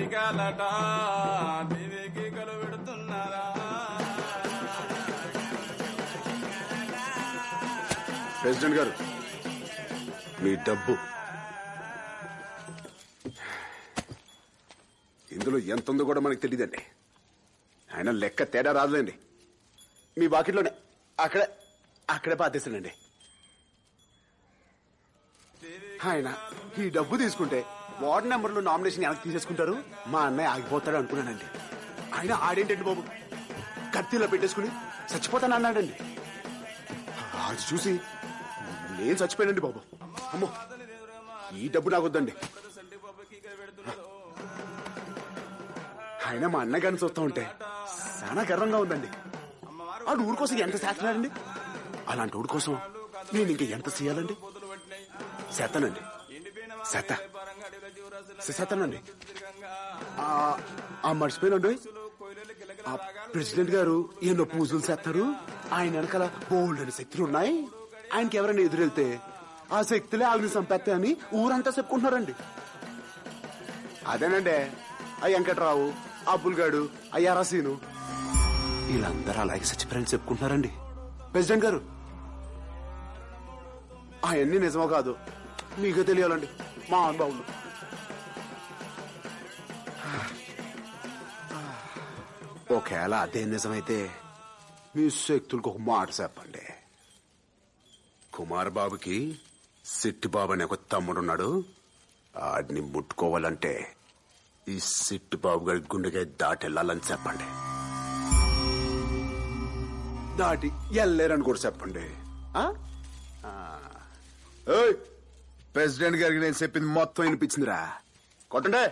టీకాలట టీవీకి కలు పెడుతున్నారా. ప్రెసిడెంట్ గారు మీ డబ్బు ఇందులో ఎంత ఉందో కూడా మనకు తెలియదండి. ఆయన లెక్క తేడా రాదులేండి. మీ బాకెట్లోనే అక్కడే పాతేస్తానండి. ఆయన ఈ డబ్బు తీసుకుంటే వార్డు నెంబర్లో నామినేషన్ వెనక్కి తీసేసుకుంటారు, మా అన్నయ్య ఆగిపోతాడు అనుకున్నానండి. ఆయన ఆడేంటండి బాబు, కత్తిలో పెట్టేసుకుని చచ్చిపోతాను అన్నాడండి. అది చూసి నేను చచ్చిపోయానండి బాబు. అమ్మో, ఈ డబ్బు నాకు వద్దండి. ఆయన మా అన్నగారిని చూస్తూ ఉంటే చాలా గర్వంగా ఉందండి. ఆ ఊరి కోసం ఎంత చేస్తున్నాడండి. అలాంటి ఊరి కోసం నేను ఇంకా ఎంత చేయాలండి. చేస్తానండి, చేస్తానండి. మర్చిపోయినండి, ఆ ప్రెసిడెంట్ గారు ఎన్నో పూజలు చేస్తారు. ఆయన వెనకాల బోల్డ్ అని శక్తులు ఉన్నాయి. ఆయనకి ఎవరైనా ఎదురెళ్తే ఆ శక్తులే ఆవిని చంపేస్తాయని ఊరంతా చెప్పుకుంటున్నారండి. అదేనండి ఆ వెంకట్రావు, అబ్బుల్గాడు, అయ్యారాసీను వీళ్ళందరూ అలాగే చచ్చిపోయారని చెప్పుకుంటున్నారండి. ప్రెసిడెంట్ గారు అవన్నీ నిజమో కాదు మీకే తెలియాలండి మా అనుభవులు. ఒకవేళ అదే నిజమైతే మీ శక్తులకు ఒక మాట చెప్పండి. కుమార్ బాబుకి సిట్టి బాబు అనే ఒక తమ్ముడున్నాడు. ఆడిని ముట్టుకోవాలంటే ఈ సిట్టి బాబు గారి గుండెగా దాటి వెళ్ళాలని చెప్పండి. దాటి వెళ్ళలేరని కూడా చెప్పండి. ప్రెసిడెంట్ గారికి నేను చెప్పింది మొత్తం వినిపించిందిరా. కొట్టండి.